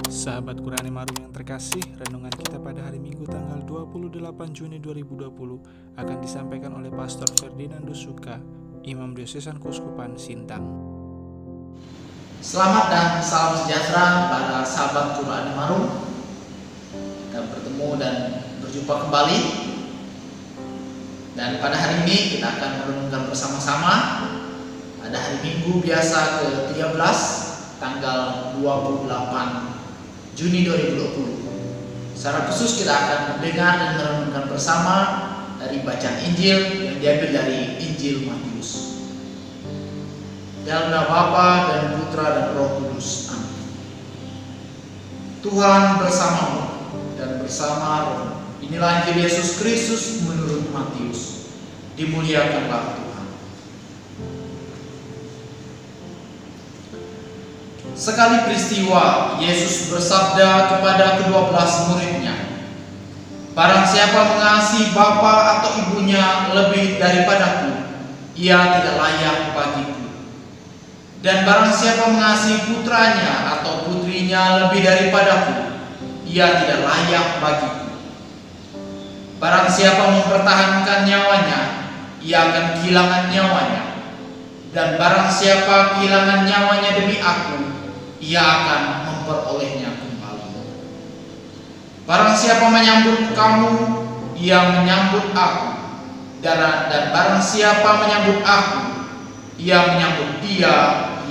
Sahabat Qurani Marum yang terkasih, renungan kita pada hari Minggu tanggal 28 Juni 2020 akan disampaikan oleh Pastor Ferdinandus Suka, Imam Diosesan Keuskupan Sintang. Selamat dan salam sejahtera para sahabat Qurani Marum. Kita bertemu dan berjumpa kembali. Dan pada hari ini kita akan merenungkan bersama-sama pada hari Minggu biasa ke-13 tanggal 28 Juni 2020. Secara khusus kita akan mendengar dan merenungkan bersama dari bacaan Injil yang diambil dari Injil Matius. Dalam nama Bapa dan Putra dan Roh Kudus. Amin. Tuhan bersamamu dan bersama Roh. Inilah Injil Yesus Kristus menurut Matius. Dimuliakanlah Tuhan. Sekali peristiwa, Yesus bersabda kepada ke-12 muridnya, "Barang siapa mengasihi bapa atau ibunya lebih daripadaku, ia tidak layak bagiku. Dan barang siapa mengasihi putranya atau putrinya lebih daripadaku, ia tidak layak bagiku. Barang siapa mempertahankan nyawanya, ia akan kehilangan nyawanya. Dan barang siapa kehilangan nyawanya demi aku, ia akan memperolehnya kembali. Barang siapa menyambut kamu, ia menyambut aku. Dan barang siapa menyambut aku, ia menyambut dia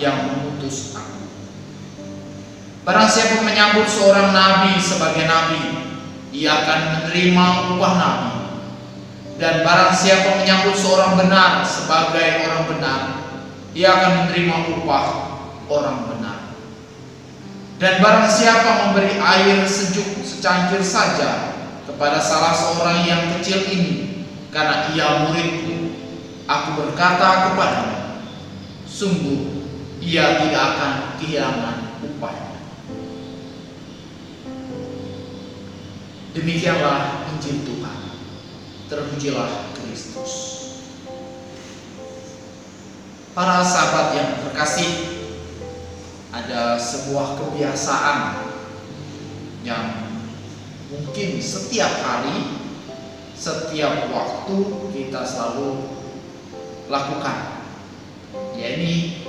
yang mengutus aku. Barang siapa menyambut seorang nabi sebagai nabi, ia akan menerima upah nabi. Dan barang siapa menyambut seorang benar sebagai orang benar, ia akan menerima upah orang benar. Dan barang siapa memberi air sejuk secangkir saja kepada salah seorang yang kecil ini, karena ia muridku, aku berkata kepadanya, sungguh ia tidak akan kehilangan upahnya." Demikianlah Injil Tuhan. Terpujilah Kristus. Para sahabat yang terkasih, ada sebuah kebiasaan yang mungkin setiap hari, setiap waktu kita selalu lakukan, yaitu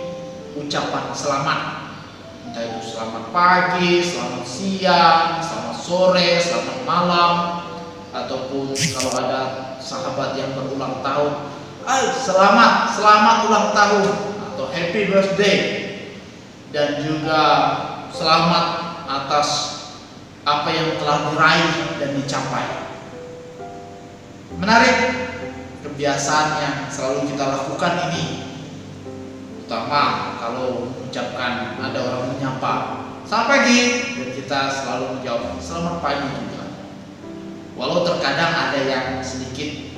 ucapan selamat. Entah itu selamat pagi, selamat siang, selamat sore, selamat malam, ataupun kalau ada sahabat yang berulang tahun, selamat ulang tahun atau happy birthday. Dan juga selamat atas apa yang telah diraih dan dicapai. Menarik kebiasaan yang selalu kita lakukan ini, terutama kalau mengucapkan ada orang menyapa "selamat pagi", dan kita selalu menjawab "selamat pagi" juga. Walau terkadang ada yang sedikit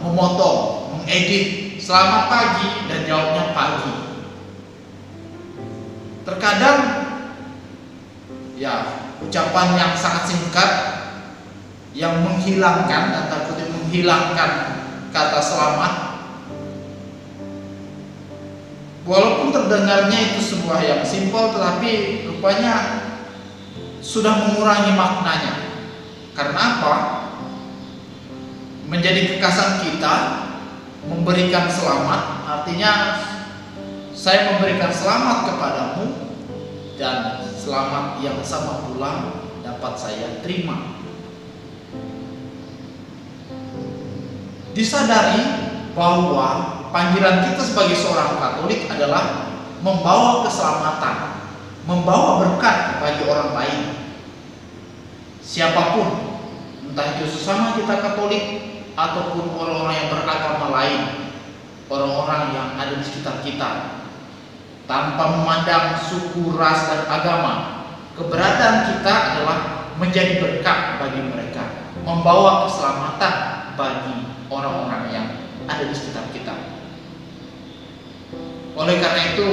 memotong, mengedit "selamat pagi" dan jawabnya "pagi". Terkadang ucapan yang sangat singkat yang menghilangkan kata selamat, walaupun terdengarnya itu sebuah yang simpel, tetapi rupanya sudah mengurangi maknanya. Karena apa? Menjadi kekasan kita memberikan selamat, artinya saya memberikan selamat kepadamu, dan selamat yang sama pula dapat saya terima. Disadari bahwa panggilan kita sebagai seorang Katolik adalah membawa keselamatan, membawa berkat bagi orang lain. Siapapun, entah itu sesama kita Katolik ataupun orang-orang yang beragama lain, orang-orang yang ada di sekitar kita, tanpa memandang suku, ras, dan agama, keberadaan kita adalah menjadi berkat bagi mereka, membawa keselamatan bagi orang-orang yang ada di sekitar kita. Oleh karena itu,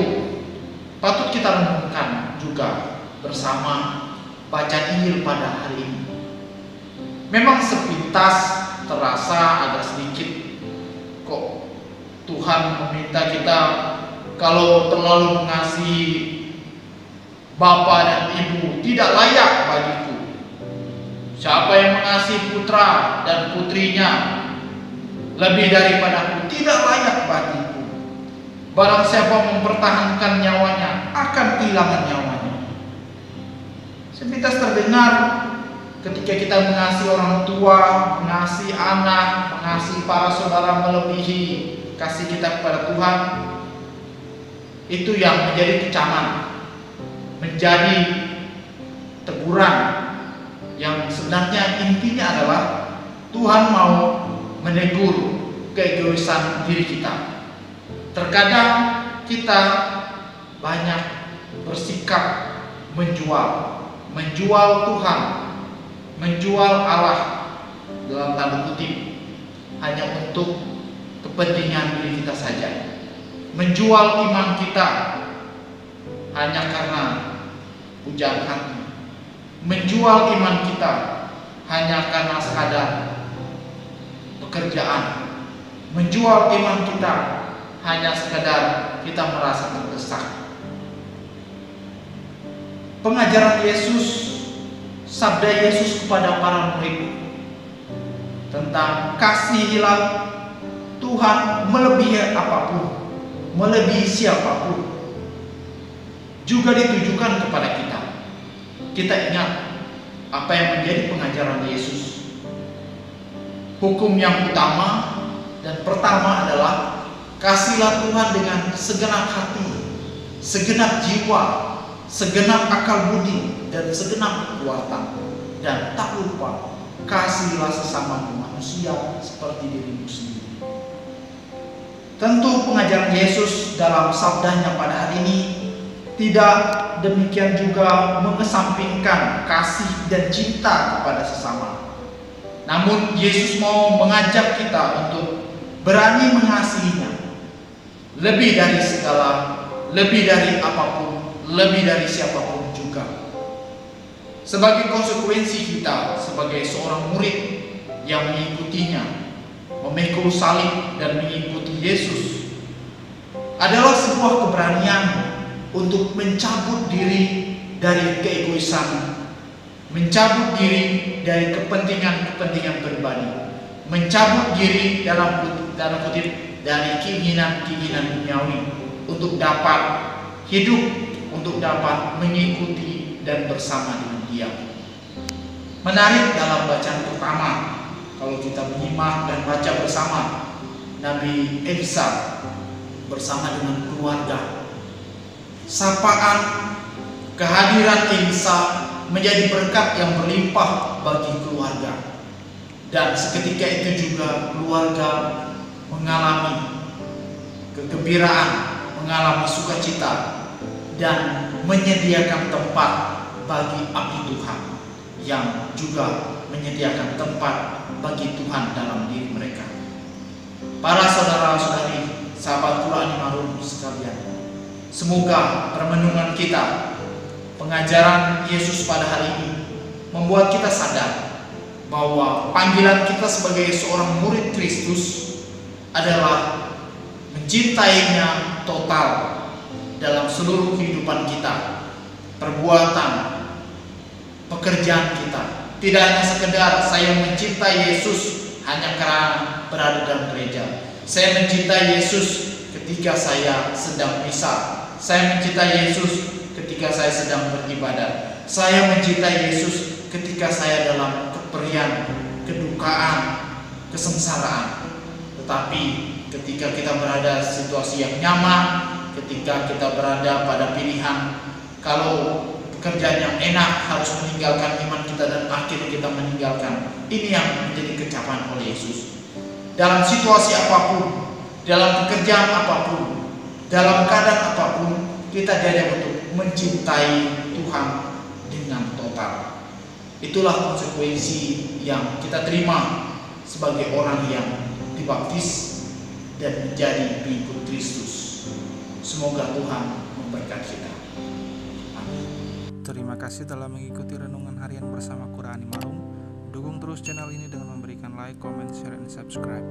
patut kita renungkan juga bersama bacaan Injil pada hari ini. Memang sepintas terasa agak sedikit, kok Tuhan meminta kita kalau terlalu mengasihi bapak dan ibu tidak layak bagiku. Siapa yang mengasihi putra dan putrinya lebih daripadaku tidak layak bagiku. Barang siapa mempertahankan nyawanya akan kehilangan nyawanya. Sepintas terdengar ketika kita mengasihi orang tua, mengasihi anak, mengasihi para saudara melebihi kasih kita kepada Tuhan, itu yang menjadi kecaman, menjadi teguran yang sebenarnya intinya adalah Tuhan mau menegur keegoisan diri kita. Terkadang kita banyak bersikap menjual Tuhan, menjual Allah dalam tanda kutip hanya untuk kepentingan diri kita saja, menjual iman kita hanya karena pujaan hati, menjual iman kita hanya karena sekadar pekerjaan, menjual iman kita hanya sekadar kita merasa terdesak. Pengajaran Yesus, sabda Yesus kepada para murid tentang kasihilah Tuhan melebihi apapun, melebihi siapapun, juga ditujukan kepada kita. Kita ingat apa yang menjadi pengajaran Yesus. Hukum yang utama dan pertama adalah kasihilah Tuhan dengan segenap hati, segenap jiwa, segenap akal budi, dan segenap kekuatan. Dan tak lupa, kasihilah sesama manusia seperti dirimu sendiri. Tentu pengajaran Yesus dalam sabdanya pada hari ini tidak demikian juga mengesampingkan kasih dan cinta kepada sesama. Namun Yesus mau mengajak kita untuk berani mengasihinya lebih dari segala, lebih dari apapun, lebih dari siapapun juga. Sebagai konsekuensi kita sebagai seorang murid yang mengikutinya, memikul salib dan mengikuti Yesus, adalah sebuah keberanian untuk mencabut diri dari keegoisan, mencabut diri dari kepentingan-kepentingan pribadi, mencabut diri dalam kutip dari keinginan-keinginan duniawi untuk dapat hidup, untuk dapat mengikuti dan bersama dengan Dia. Menarik dalam bacaan pertama, kalau kita menyimak dan baca bersama, Nabi Elisa bersama dengan keluarga, sapaan kehadiran Elisa menjadi berkat yang berlimpah bagi keluarga. Dan seketika itu juga keluarga mengalami kegembiraan, mengalami sukacita, dan menyediakan tempat bagi abdi Tuhan yang juga menyediakan tempat bagi Tuhan dalam diri mereka. Para saudara-saudari, sahabat Qur'ani Marum sekalian, semoga permenungan kita, pengajaran Yesus pada hari ini membuat kita sadar bahwa panggilan kita sebagai seorang murid Kristus adalah mencintainya total dalam seluruh kehidupan kita, perbuatan, pekerjaan kita. Tidak hanya sekedar saya mencintai Yesus hanya karena berada dalam gereja. Saya mencintai Yesus ketika saya sedang misa. Saya mencintai Yesus ketika saya sedang beribadah. Saya mencintai Yesus ketika saya dalam keperian, kedukaan, kesengsaraan. Tetapi ketika kita berada situasi yang nyaman, ketika kita berada pada pilihan, kalau pekerjaan yang enak harus meninggalkan iman kita dan akhirnya kita meninggalkan. Ini yang menjadi kecapan oleh Yesus. Dalam situasi apapun, dalam pekerjaan apapun, dalam keadaan apapun, kita diajak untuk mencintai Tuhan dengan total. Itulah konsekuensi yang kita terima sebagai orang yang dibaptis dan menjadi pengikut Kristus. Semoga Tuhan memberkati kita. Amin. Terima kasih telah mengikuti renungan harian bersama Qur'ani Marum. Dukung terus channel ini dengan memberikan like, comment, share, dan subscribe.